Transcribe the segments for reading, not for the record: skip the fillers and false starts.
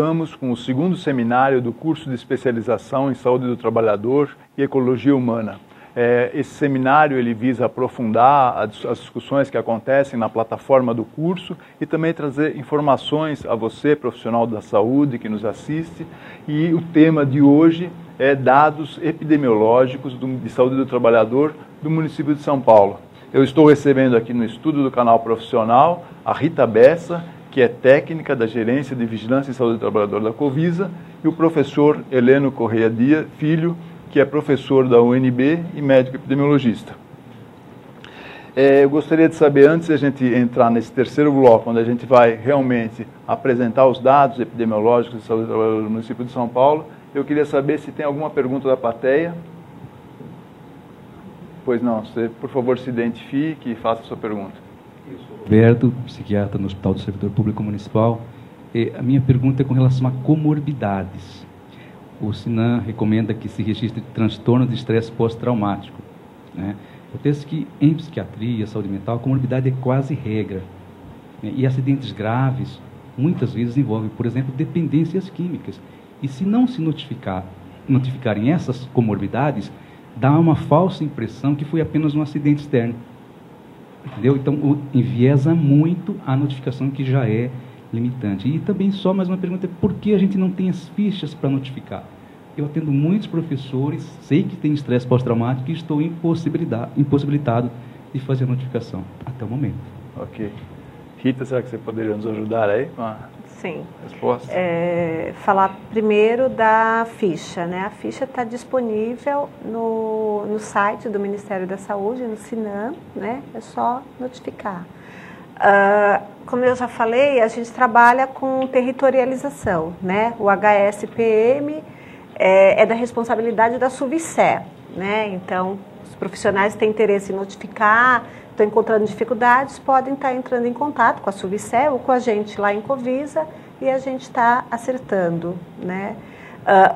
Vamos com o segundo seminário do curso de especialização em saúde do trabalhador e ecologia humana. Esse seminário ele visa aprofundar as discussões que acontecem na plataforma do curso e também trazer informações a você, profissional da saúde que nos assiste. E o tema de hoje é dados epidemiológicos de saúde do trabalhador do município de São Paulo. Eu estou recebendo aqui no estúdio do canal profissional a Rita Bessa, que é técnica da Gerência de Vigilância em Saúde do Trabalhador da Covisa, e o professor Heleno Correia Dias Filho, que é professor da UNB e médico epidemiologista. Eu gostaria de saber, antes de a gente entrar nesse terceiro bloco, onde a gente vai realmente apresentar os dados epidemiológicos de saúde do trabalhador do município de São Paulo, eu queria saber se tem alguma pergunta da plateia. Pois não, você, por favor, se identifique e faça a sua pergunta. Eu sou Roberto, psiquiatra no Hospital do Servidor Público Municipal. A minha pergunta é com relação a comorbidades. O SINAM recomenda que se registre transtorno de estresse pós-traumático, né? Eu penso que em psiquiatria, saúde mental, a comorbidade é quase regra, né? E acidentes graves, muitas vezes envolvem, por exemplo, dependências químicas. E se não se notificarem essas comorbidades, dá uma falsa impressão que foi apenas um acidente externo. Entendeu? Então, enviesa muito a notificação, que já é limitante. E também, só mais uma pergunta, por que a gente não tem as fichas para notificar? Eu atendo muitos professores, sei que tem estresse pós-traumático e estou impossibilitado de fazer a notificação, até o momento. Ok. Rita, será que você poderia nos ajudar aí com a resposta? Falar primeiro da ficha, né? A ficha está disponível no site do Ministério da Saúde, no SINAM, né? É só notificar. Como eu já falei, a gente trabalha com territorialização, né? O HSPM é da responsabilidade da SUVICE, né? Então, os profissionais têm interesse em notificar, estão encontrando dificuldades, podem estar entrando em contato com a SUVICE ou com a gente lá em Covisa e a gente está acertando, né?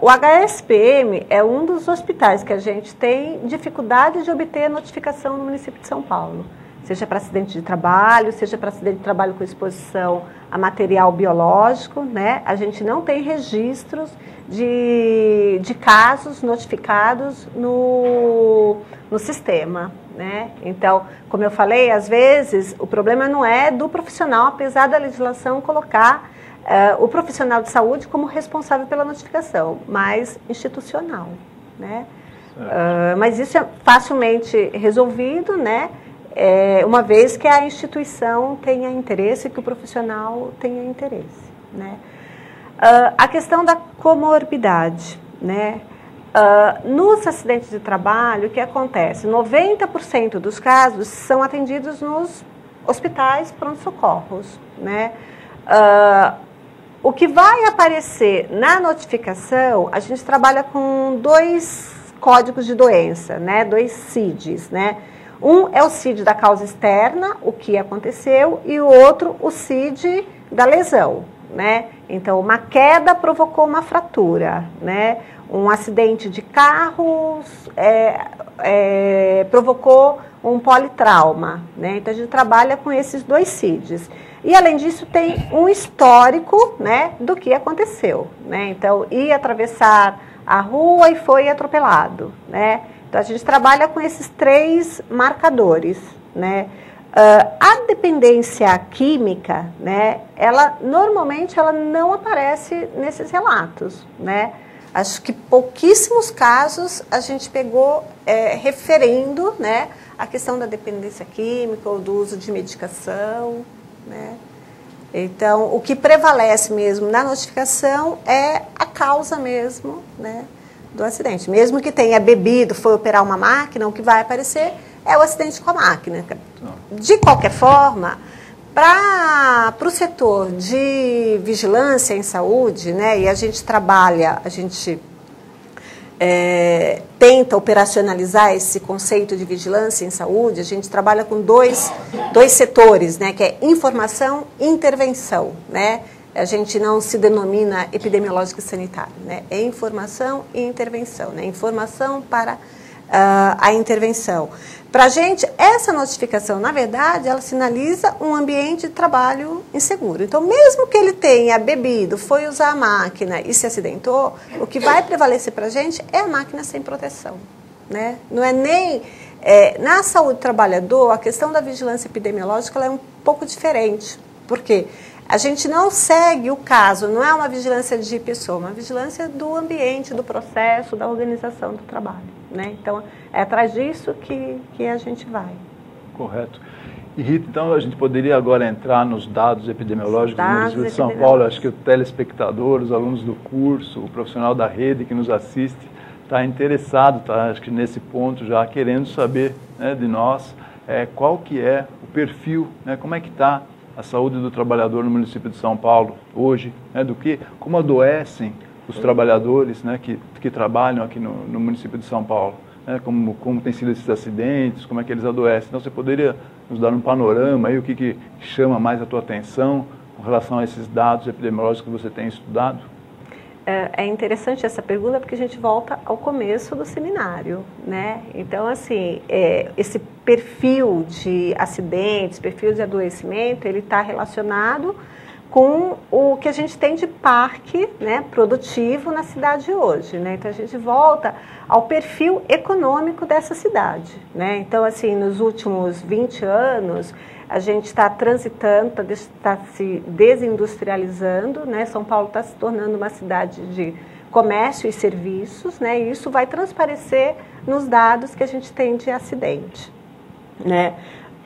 O HSPM é um dos hospitais que a gente tem dificuldade de obter notificação no município de São Paulo. Seja para acidente de trabalho, seja para acidente de trabalho com exposição a material biológico, né? A gente não tem registros de casos notificados no sistema, né? Então, como eu falei, às vezes o problema não é do profissional, apesar da legislação colocar o profissional de saúde como responsável pela notificação, mas institucional, né? Mas isso é facilmente resolvido, né? Uma vez que a instituição tenha interesse, que o profissional tenha interesse, né? A questão da comorbidade, né? Nos acidentes de trabalho, o que acontece? 90% dos casos são atendidos nos hospitais pronto-socorros, né? O que vai aparecer na notificação, a gente trabalha com 2 códigos de doença, né? 2 CIDs, né? Um é o CID da causa externa, o que aconteceu, e o outro, o CID da lesão, né? Então, uma queda provocou uma fratura, né? Um acidente de carro provocou um politrauma, né? Então, a gente trabalha com esses 2 CIDs. E, além disso, tem um histórico, né, do que aconteceu, né? Então, ia atravessar a rua e foi atropelado, né? Então, a gente trabalha com esses 3 marcadores, né? A dependência química, né, normalmente ela não aparece nesses relatos, né? Acho que pouquíssimos casos a gente pegou referindo, né, a questão da dependência química ou do uso de medicação, né? Então, o que prevalece mesmo na notificação é a causa mesmo, né, do acidente. Mesmo que tenha bebido, foi operar uma máquina, o que vai aparecer é o acidente com a máquina. De qualquer forma, para o setor de vigilância em saúde, né, e a gente tenta operacionalizar esse conceito de vigilância em saúde, a gente trabalha com dois setores, né, que é informação e intervenção, né? A gente não se denomina epidemiológico e sanitário, né? É informação e intervenção, né? Informação para a intervenção. Para a gente, essa notificação, na verdade, ela sinaliza um ambiente de trabalho inseguro. Então, mesmo que ele tenha bebido, foi usar a máquina e se acidentou, o que vai prevalecer para a gente é a máquina sem proteção, né? Não é nem... na saúde do trabalhador, a questão da vigilância epidemiológica ela é um pouco diferente. Por quê? A gente não segue o caso, não é uma vigilância de pessoa, uma vigilância do ambiente, do processo, da organização do trabalho, né? Então, é atrás disso que a gente vai. Correto. E Rita, então a gente poderia agora entrar nos dados epidemiológicos do município de São Paulo. Acho que o telespectador, os alunos do curso, o profissional da rede que nos assiste, está interessado, está acho que nesse ponto já querendo saber, né, de nós qual que é o perfil, né, como é que está a saúde do trabalhador no município de São Paulo hoje, né, como adoecem os trabalhadores, né, que trabalham aqui no município de São Paulo, né, como tem sido esses acidentes, como é que eles adoecem. Então você poderia nos dar um panorama aí, o que chama mais a tua atenção com relação a esses dados epidemiológicos que você tem estudado? É interessante essa pergunta porque a gente volta ao começo do seminário, né? Então, assim, esse perfil de acidentes, perfil de adoecimento, ele está relacionado com o que a gente tem de parque, né, produtivo na cidade hoje, né? Então, a gente volta ao perfil econômico dessa cidade, né? Então, assim, nos últimos 20 anos, a gente está transitando, está se desindustrializando, né? São Paulo está se tornando uma cidade de comércio e serviços, né? E isso vai transparecer nos dados que a gente tem de acidente, né?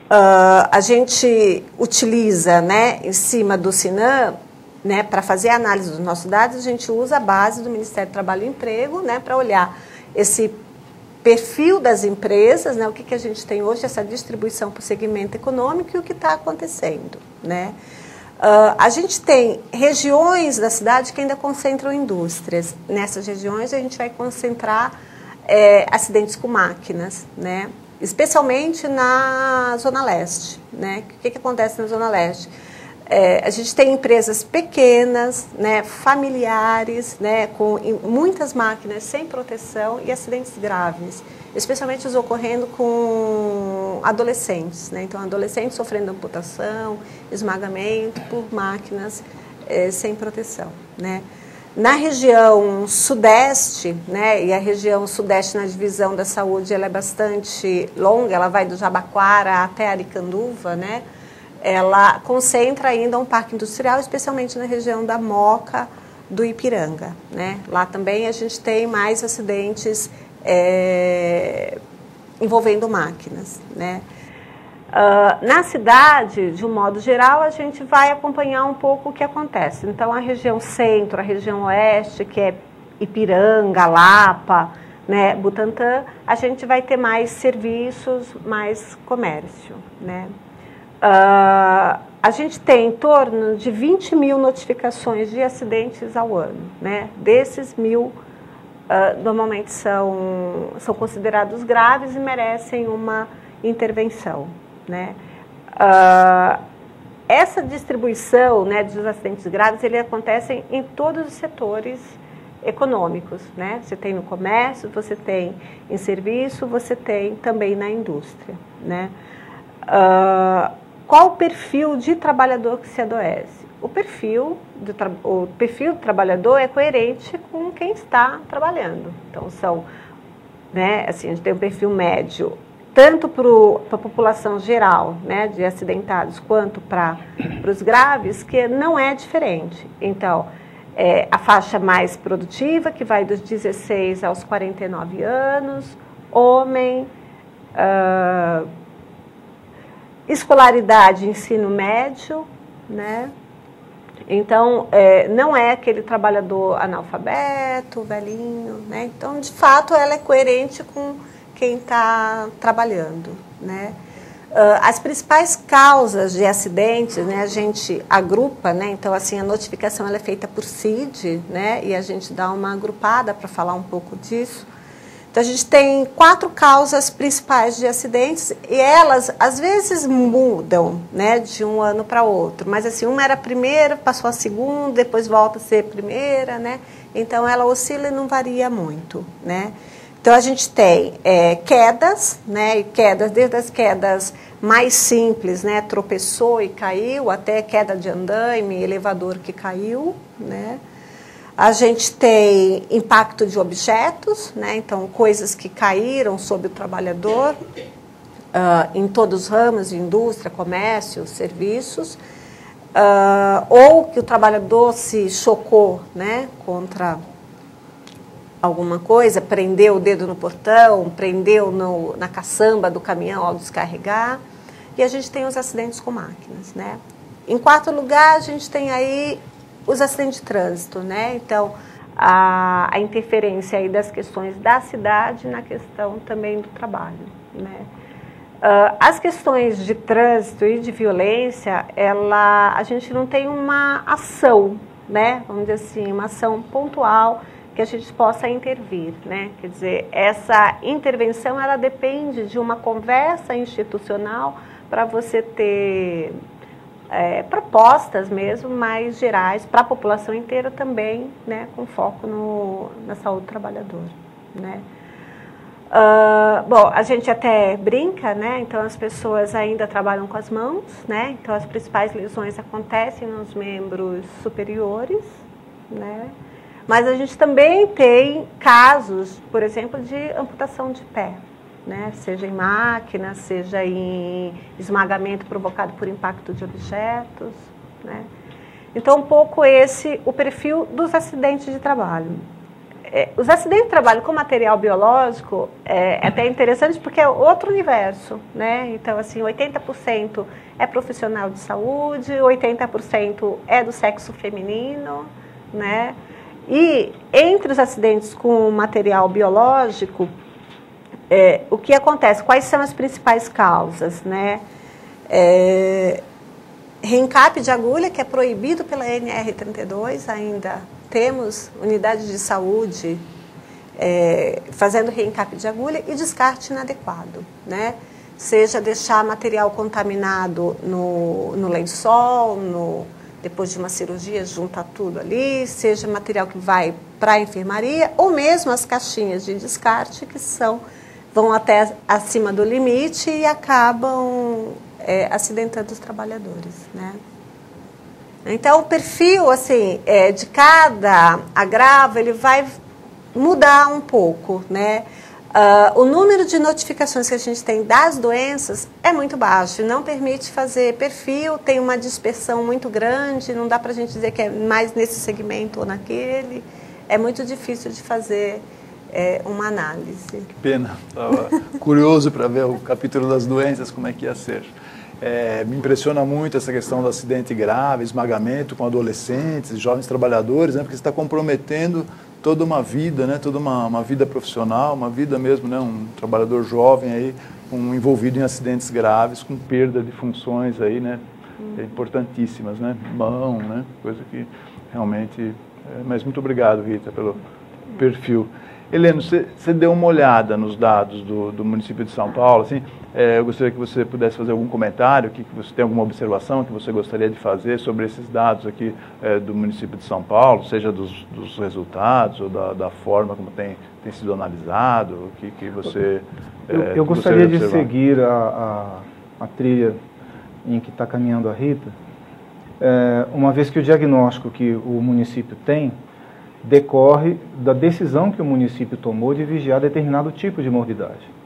A gente utiliza, né, em cima do Sinan, né, para fazer a análise dos nossos dados, a gente usa a base do Ministério do Trabalho e Emprego, né, para olhar esse perfil das empresas, né, o que a gente tem hoje, essa distribuição por segmento econômico e o que está acontecendo, né. A gente tem regiões da cidade que ainda concentram indústrias. Nessas regiões a gente vai concentrar acidentes com máquinas, né, especialmente na Zona Leste, né. O que acontece na Zona Leste? A gente tem empresas pequenas, né, familiares, né, com muitas máquinas sem proteção e acidentes graves, especialmente os ocorrendo com adolescentes, né? Então, adolescentes sofrendo amputação, esmagamento por máquinas sem proteção, né? Na região sudeste, né, e a região sudeste na divisão da saúde ela é bastante longa, ela vai do Jabaquara até Aricanduva, né? Ela concentra ainda um parque industrial, especialmente na região da Moca, do Ipiranga, né? Lá também a gente tem mais acidentes envolvendo máquinas, né? Na cidade, de um modo geral, a gente vai acompanhar um pouco o que acontece. Então, a região centro, a região oeste, que é Ipiranga, Lapa, né, Butantã, a gente vai ter mais serviços, mais comércio, né? A gente tem em torno de 20 mil notificações de acidentes ao ano, né? Desses 1.000, normalmente são considerados graves e merecem uma intervenção, né? Essa distribuição, né, dos acidentes graves, ele acontece em todos os setores econômicos, né? Você tem no comércio, você tem em serviço, você tem também na indústria, né? Qual o perfil de trabalhador que se adoece? O perfil do trabalhador é coerente com quem está trabalhando. Então, né, assim, a gente tem um perfil médio, tanto para a população geral, né, de acidentados, quanto para os graves, que não é diferente. Então, a faixa mais produtiva, que vai dos 16 aos 49 anos, homem, escolaridade, ensino médio, né? Então, não é aquele trabalhador analfabeto, velhinho, né? Então, de fato, ela é coerente com quem está trabalhando, né? As principais causas de acidentes, né, a gente agrupa, né? Então, assim, a notificação ela é feita por CID, né? E a gente dá uma agrupada para falar um pouco disso. Então, a gente tem 4 causas principais de acidentes e elas, às vezes, mudam, né, de um ano para outro. Mas, assim, uma era a primeira, passou a segunda, depois volta a ser a primeira, né? Então, ela oscila e não varia muito, né? Então, a gente tem quedas, né, quedas, desde as quedas mais simples, né, tropeçou e caiu, até queda de andaime, elevador que caiu, né. A gente tem impacto de objetos, né, então coisas que caíram sobre o trabalhador, em todos os ramos, indústria, comércio, serviços, ou que o trabalhador se chocou, né, contra alguma coisa, prendeu o dedo no portão, prendeu na caçamba do caminhão ao descarregar, e a gente tem os acidentes com máquinas, né. Em quarto lugar, a gente tem aí os acidentes de trânsito, né, então a interferência aí das questões da cidade na questão também do trabalho, né. As questões de trânsito e de violência, a gente não tem uma ação, né, vamos dizer assim, uma ação pontual que a gente possa intervir, né? Quer dizer, essa intervenção ela depende de uma conversa institucional para você ter propostas mesmo mais gerais para a população inteira também, né? Com foco na saúde do trabalhador, né? Bom, a gente até brinca, né? Então as pessoas ainda trabalham com as mãos, né? Então as principais lesões acontecem nos membros superiores, né? Mas a gente também tem casos, por exemplo, de amputação de pé, né? Seja em máquina, seja em esmagamento provocado por impacto de objetos, né? Então, um pouco o perfil dos acidentes de trabalho. Os acidentes de trabalho com material biológico é até interessante porque é outro universo, né? Então, assim, 80% é profissional de saúde, 80% é do sexo feminino, né? E entre os acidentes com material biológico, o que acontece? Quais são as principais causas, né? Reencape de agulha, que é proibido pela NR32, ainda temos unidades de saúde fazendo reencape de agulha, e descarte inadequado, né? Seja deixar material contaminado no lençol, depois de uma cirurgia, junta tudo ali, seja material que vai para a enfermaria, ou mesmo as caixinhas de descarte que vão até acima do limite e acabam acidentando os trabalhadores, né? Então, o perfil assim, de cada agravo ele vai mudar um pouco, né? O número de notificações que a gente tem das doenças é muito baixo, não permite fazer perfil, tem uma dispersão muito grande, não dá para a gente dizer que é mais nesse segmento ou naquele, é muito difícil de fazer uma análise. Que pena, estava curioso para ver o capítulo das doenças, como é que ia ser. Me impressiona muito essa questão do acidente grave, esmagamento com adolescentes, jovens trabalhadores, né, porque você está comprometendo toda uma vida, né, toda uma vida profissional, uma vida mesmo, né, um trabalhador jovem aí, envolvido em acidentes graves, com perda de funções aí, né, importantíssimas, né, mão, né, coisa que realmente... mas muito obrigado, Rita, pelo perfil. Heleno, você deu uma olhada nos dados do município de São Paulo, assim, eu gostaria que você pudesse fazer algum comentário, que você tem alguma observação que você gostaria de fazer sobre esses dados aqui do município de São Paulo, seja dos resultados ou da forma como tem sido analisado, o que você... Eu gostaria de seguir a trilha em que está caminhando a Rita, uma vez que o diagnóstico que o município tem decorre da decisão que o município tomou de vigiar determinado tipo de morbidade.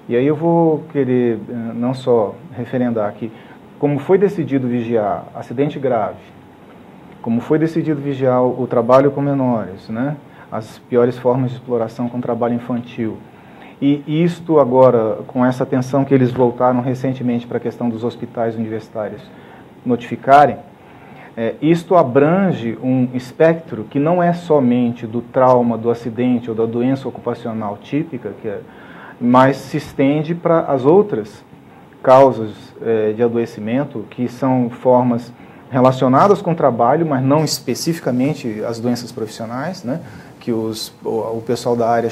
E aí eu vou querer não só referendar que, como foi decidido vigiar acidente grave, como foi decidido vigiar o trabalho com menores, né, as piores formas de exploração com trabalho infantil, e isto agora, com essa atenção que eles voltaram recentemente para a questão dos hospitais universitários notificarem, isto abrange um espectro que não é somente do trauma, do acidente ou da doença ocupacional típica, mas se estende para as outras causas de adoecimento, que são formas relacionadas com o trabalho, mas não especificamente as doenças profissionais, né, que o pessoal da área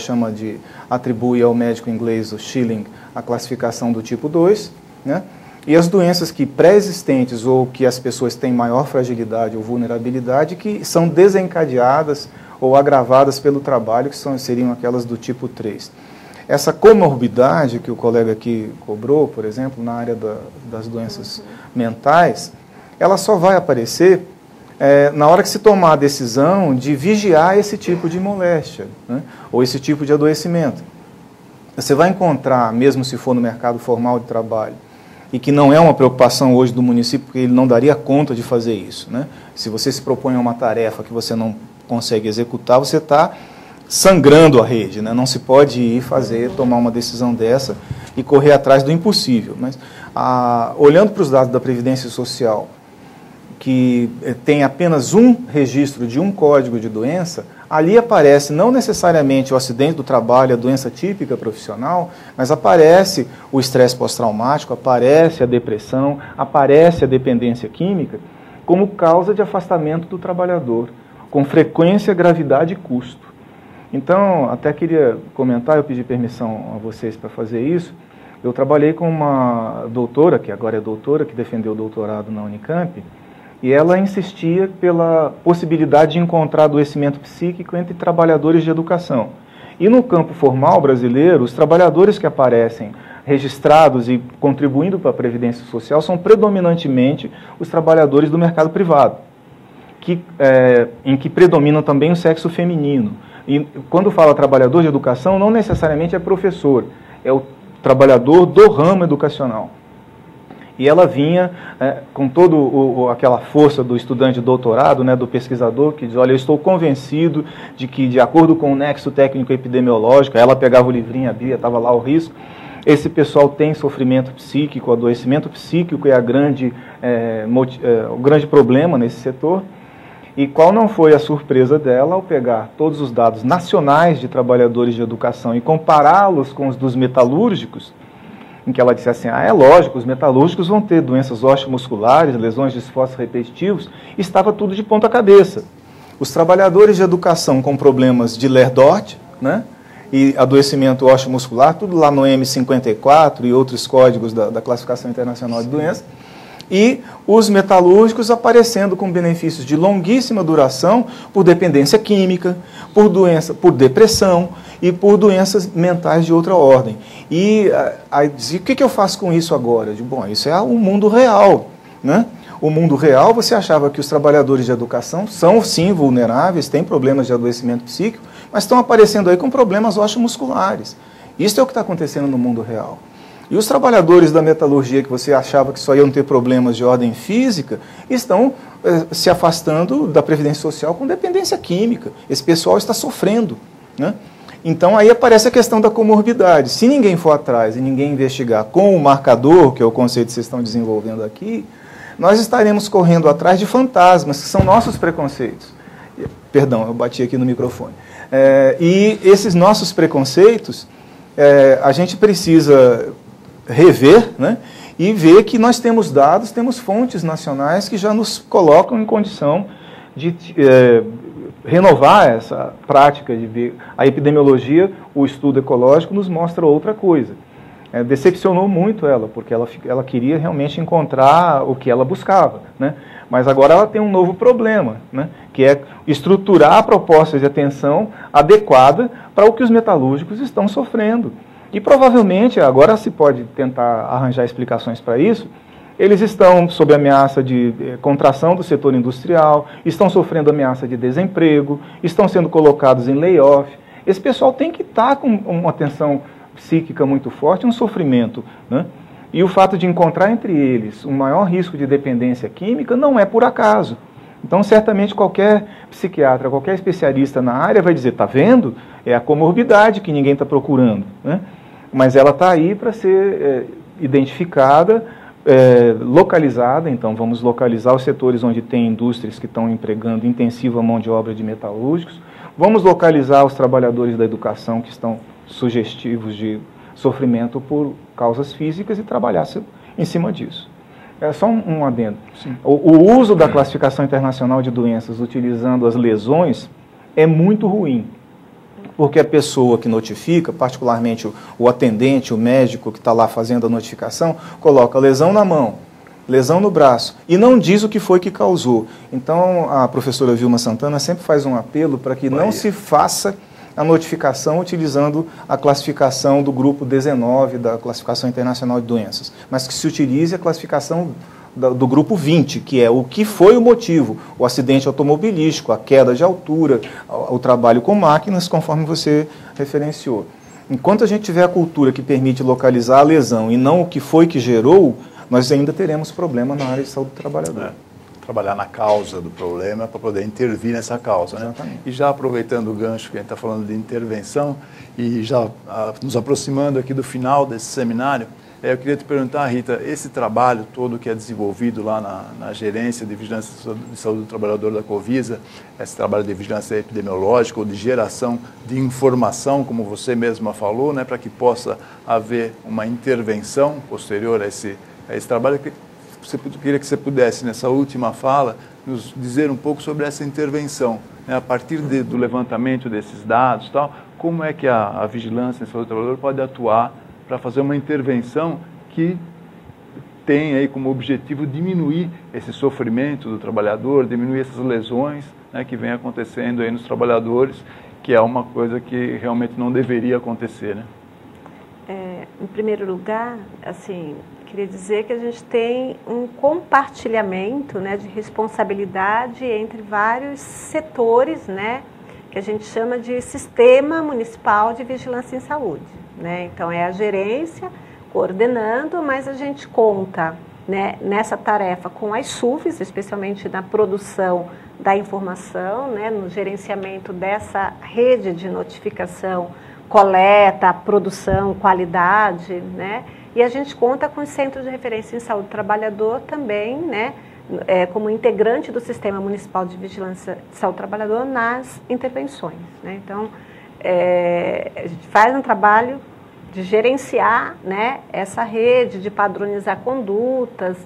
atribui ao médico inglês, o Schilling, a classificação do tipo 2, né? E as doenças que pré-existentes ou que as pessoas têm maior fragilidade ou vulnerabilidade, que são desencadeadas ou agravadas pelo trabalho, que seriam aquelas do tipo 3. Essa comorbidade que o colega aqui cobrou, por exemplo, na área das doenças mentais, ela só vai aparecer na hora que se tomar a decisão de vigiar esse tipo de moléstia, né, ou esse tipo de adoecimento. Você vai encontrar, mesmo se for no mercado formal de trabalho, e que não é uma preocupação hoje do município, porque ele não daria conta de fazer isso, né? Se você se propõe a uma tarefa que você não consegue executar, você está sangrando a rede, né? Não se pode ir tomar uma decisão dessa e correr atrás do impossível. Mas, olhando para os dados da Previdência Social, que tem apenas um registro de um código de doença, ali aparece não necessariamente o acidente do trabalho, a doença típica profissional, mas aparece o estresse pós-traumático, aparece a depressão, aparece a dependência química, como causa de afastamento do trabalhador, com frequência, gravidade e custo. Então, até queria comentar, eu pedi permissão a vocês para fazer isso. Eu trabalhei com uma doutora, que agora é doutora, que defendeu o doutorado na Unicamp, e ela insistia pela possibilidade de encontrar adoecimento psíquico entre trabalhadores de educação. E no campo formal brasileiro, os trabalhadores que aparecem registrados e contribuindo para a Previdência Social são predominantemente os trabalhadores do mercado privado, em que predominam também o sexo feminino. E quando fala trabalhador de educação, não necessariamente é professor, é o trabalhador do ramo educacional. E ela vinha com toda aquela força do estudante de doutorado, né, do pesquisador, que diz, olha, eu estou convencido de que, de acordo com o nexo técnico epidemiológico, ela pegava o livrinho, abria, estava lá o risco, esse pessoal tem sofrimento psíquico, adoecimento psíquico é o grande problema nesse setor. E qual não foi a surpresa dela ao pegar todos os dados nacionais de trabalhadores de educação e compará-los com os dos metalúrgicos, em que ela disse assim, é lógico, os metalúrgicos vão ter doenças osteomusculares, lesões de esforços repetitivos, estava tudo de ponta cabeça. Os trabalhadores de educação com problemas de Ler-Dort, né, e adoecimento osteomuscular, tudo lá no M54 e outros códigos da Classificação Internacional de Doenças, e os metalúrgicos aparecendo com benefícios de longuíssima duração por dependência química, por depressão e por doenças mentais de outra ordem. E aí dizia, o que eu faço com isso agora? Eu digo, bom, isso é o mundo real, né? O mundo real, você achava que os trabalhadores de educação são, sim, vulneráveis, têm problemas de adoecimento psíquico, mas estão aparecendo aí com problemas osteomusculares. Isso é o que está acontecendo no mundo real. E os trabalhadores da metalurgia, que você achava que só iam ter problemas de ordem física, estão se afastando da Previdência Social com dependência química. Esse pessoal está sofrendo, né? Então aí aparece a questão da comorbidade. Se ninguém for atrás e ninguém investigar com o marcador, que é o conceito que vocês estão desenvolvendo aqui, nós estaremos correndo atrás de fantasmas, que são nossos preconceitos. Perdão, eu bati aqui no microfone. E esses nossos preconceitos, a gente precisa rever, né, e ver que nós temos dados, temos fontes nacionais que já nos colocam em condição de renovar essa prática de ver. A epidemiologia, o estudo ecológico, nos mostra outra coisa. Decepcionou muito ela, porque ela queria realmente encontrar o que ela buscava, né? Mas agora ela tem um novo problema, né, que é estruturar a proposta de atenção adequada para o que os metalúrgicos estão sofrendo. E provavelmente, agora se pode tentar arranjar explicações para isso, eles estão sob ameaça de contração do setor industrial, estão sofrendo ameaça de desemprego, estão sendo colocados em layoff. Esse pessoal tem que estar com uma tensão psíquica muito forte, um sofrimento, né? E o fato de encontrar entre eles um maior risco de dependência química não é por acaso. Então, certamente, qualquer psiquiatra, qualquer especialista na área vai dizer, está vendo? É a comorbidade que ninguém está procurando, né? Mas ela está aí para ser identificada, localizada. Então, vamos localizar os setores onde tem indústrias que estão empregando intensiva mão de obra de metalúrgicos. Vamos localizar os trabalhadores da educação que estão sugestivos de sofrimento por causas físicas e trabalhar em cima disso. É só um adendo. O uso da Classificação Internacional de Doenças utilizando as lesões é muito ruim, porque a pessoa que notifica, particularmente o atendente, o médico que está lá fazendo a notificação, coloca a lesão na mão, lesão no braço, e não diz o que foi que causou. Então, a professora Vilma Santana sempre faz um apelo para que não se faça a notificação utilizando a classificação do grupo 19 da Classificação Internacional de Doenças, mas que se utilize a classificação do grupo 20, que é o que foi o motivo, o acidente automobilístico, a queda de altura, o trabalho com máquinas, conforme você referenciou. Enquanto a gente tiver a cultura que permite localizar a lesão e não o que foi que gerou, nós ainda teremos problema na área de saúde do trabalhador. Trabalhar na causa do problema para poder intervir nessa causa. Exatamente. Né? E já aproveitando o gancho que a gente está falando de intervenção e já nos aproximando aqui do final desse seminário, eu queria te perguntar, Rita, esse trabalho todo que é desenvolvido lá na Gerência de Vigilância de Saúde do Trabalhador da Covisa, esse trabalho de vigilância epidemiológica ou de geração de informação, como você mesma falou, né, para que possa haver uma intervenção posterior a esse trabalho, queria que você pudesse, nessa última fala, nos dizer um pouco sobre essa intervenção, né, a partir do levantamento desses dados, tal, como é que a vigilância em saúde do trabalhador pode atuar para fazer uma intervenção que tem aí como objetivo diminuir esse sofrimento do trabalhador, diminuir essas lesões, né, que vem acontecendo aí nos trabalhadores, que é uma coisa que realmente não deveria acontecer, né? Em primeiro lugar, assim, queria dizer que a gente tem um compartilhamento, né, de responsabilidade entre vários setores, né, que a gente chama de Sistema Municipal de Vigilância em Saúde. Né? Então, é a gerência coordenando, mas a gente conta, né, nessa tarefa com as SUFs, especialmente na produção da informação, né, no gerenciamento dessa rede de notificação, coleta, produção, qualidade, né? E a gente conta com os centros de referência em saúde do trabalhador também, né, como integrante do Sistema Municipal de Vigilância de Saúde do Trabalhador nas intervenções. Né? Então, a gente faz um trabalho de gerenciar, né, essa rede, de padronizar condutas,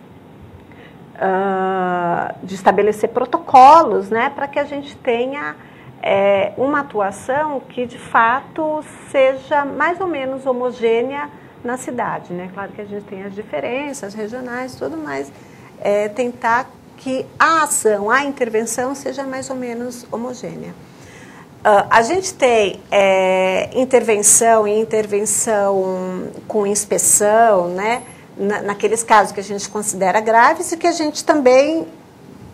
de estabelecer protocolos, né, para que a gente tenha uma atuação que, de fato, seja mais ou menos homogênea na cidade. Né? Claro que a gente tem as diferenças regionais, tudo, mas tentar que a ação, a intervenção seja mais ou menos homogênea. A gente tem intervenção e intervenção com inspeção, né, naqueles casos que a gente considera graves e que a gente também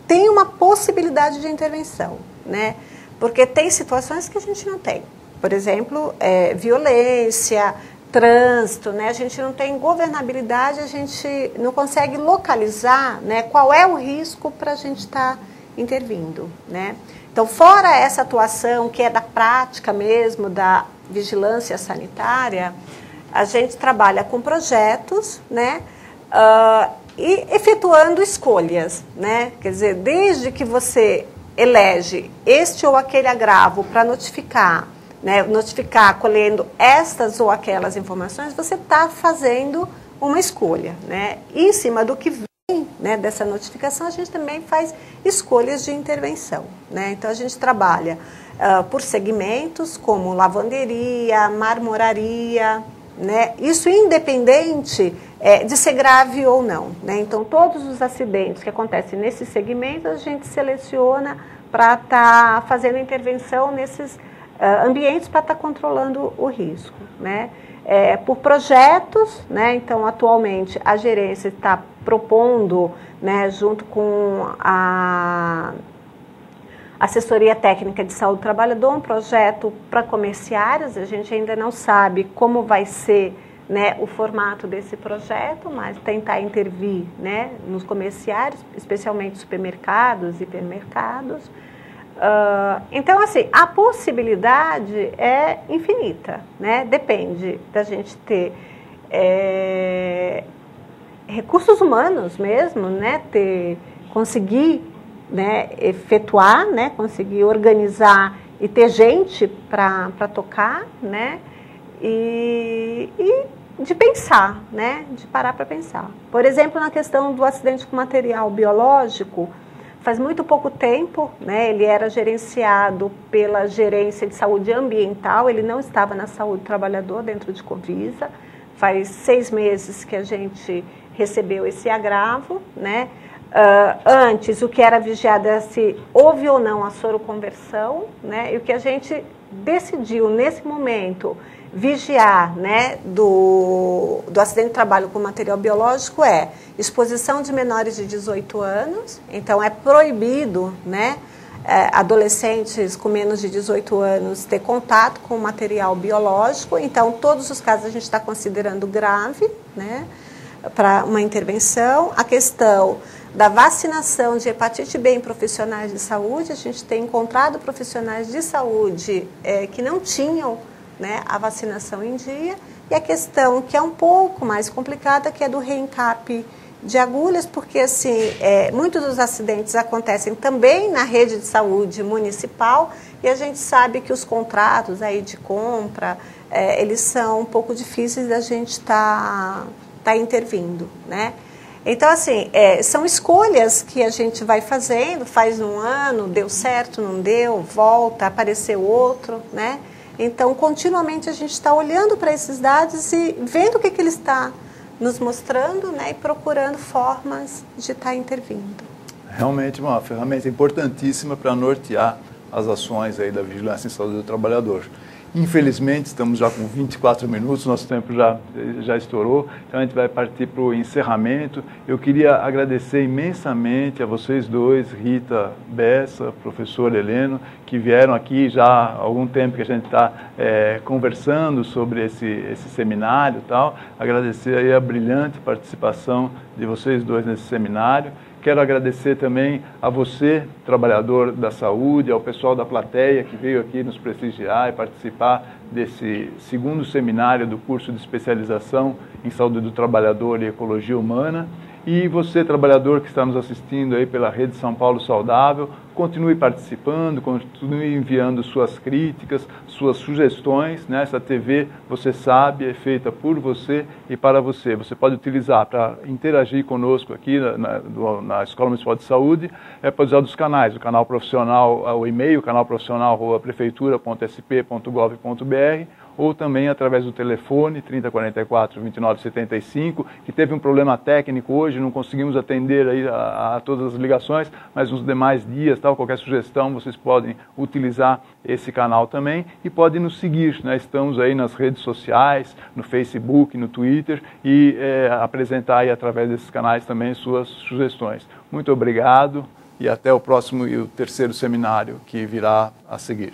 tem uma possibilidade de intervenção, né, porque tem situações que a gente não tem. Por exemplo, violência, trânsito, né, a gente não tem governabilidade, a gente não consegue localizar, né, qual é o risco para a gente estar intervindo, né. Então, fora essa atuação que é da prática mesmo, da vigilância sanitária, a gente trabalha com projetos, né, e efetuando escolhas, né, quer dizer, desde que você elege este ou aquele agravo para notificar, né, colhendo estas ou aquelas informações, você está fazendo uma escolha, né, e em cima do que né, dessa notificação, a gente também faz escolhas de intervenção. Né? Então, a gente trabalha por segmentos como lavanderia, marmoraria, né? Isso independente de ser grave ou não. Né? Então, todos os acidentes que acontecem nesse segmento, a gente seleciona para estar fazendo intervenção nesses ambientes para estar controlando o risco. Né? Por projetos, né? Então, atualmente, a gerência está propondo, né, junto com a Assessoria Técnica de Saúde do Trabalhador, um projeto para comerciários. A gente ainda não sabe como vai ser, né, o formato desse projeto, mas tentar intervir, né, nos comerciários, especialmente supermercados, hipermercados. Então, assim, a possibilidade é infinita, né? Depende da gente ter recursos humanos mesmo, né? Conseguir, né, efetuar, né, conseguir organizar e ter gente para tocar, né? E de pensar, né? De parar para pensar. Por exemplo, na questão do acidente com material biológico, faz muito pouco tempo, né, ele era gerenciado pela Gerência de Saúde Ambiental, ele não estava na saúde do trabalhador dentro de Covisa. Faz 6 meses que a gente recebeu esse agravo, né? Antes, o que era vigiado era se houve ou não a soroconversão, né? E o que a gente decidiu nesse momento vigiar, né, do acidente de trabalho com material biológico é exposição de menores de 18 anos, então é proibido, né, adolescentes com menos de 18 anos ter contato com material biológico, então todos os casos a gente está considerando grave, né, para uma intervenção. A questão da vacinação de hepatite B em profissionais de saúde, a gente tem encontrado profissionais de saúde que não tinham, né, a vacinação em dia, e a questão que é um pouco mais complicada, que é do reencape de agulhas, porque assim, muitos dos acidentes acontecem também na rede de saúde municipal, e a gente sabe que os contratos aí de compra, eles são um pouco difíceis da gente tá intervindo, né? Então, assim, são escolhas que a gente vai fazendo, faz um ano, deu certo, não deu, volta, apareceu outro, né? Então, continuamente a gente está olhando para esses dados e vendo o que ele está nos mostrando, né, e procurando formas de estar intervindo. Realmente uma ferramenta importantíssima para nortear as ações aí da vigilância em saúde do trabalhador. Infelizmente, estamos já com 24 minutos, nosso tempo já estourou, então a gente vai partir para o encerramento. Eu queria agradecer imensamente a vocês dois, Rita Bessa, professor Heleno, que vieram aqui já há algum tempo que a gente está conversando sobre esse seminário e tal. Agradecer aí a brilhante participação de vocês dois nesse seminário. Quero agradecer também a você, trabalhador da saúde, ao pessoal da plateia que veio aqui nos prestigiar e participar desse segundo seminário do curso de especialização em saúde do trabalhador e ecologia humana. E você, trabalhador que está nos assistindo aí pela Rede São Paulo Saudável, continue participando, continue enviando suas críticas, suas sugestões, né? Essa TV, você sabe, é feita por você e para você. Você pode utilizar para interagir conosco aqui na Escola Municipal de Saúde, pode usar dos canais, o canal profissional, o e-mail, canalprofissional@prefeitura.sp.gov.br, ou também através do telefone 3044-2975, que teve um problema técnico hoje, não conseguimos atender aí a todas as ligações, mas nos demais dias, qualquer sugestão, vocês podem utilizar esse canal também e podem nos seguir, né? Estamos aí nas redes sociais, no Facebook, no Twitter, e apresentar aí através desses canais também suas sugestões. Muito obrigado e até o próximo e o terceiro seminário que virá a seguir.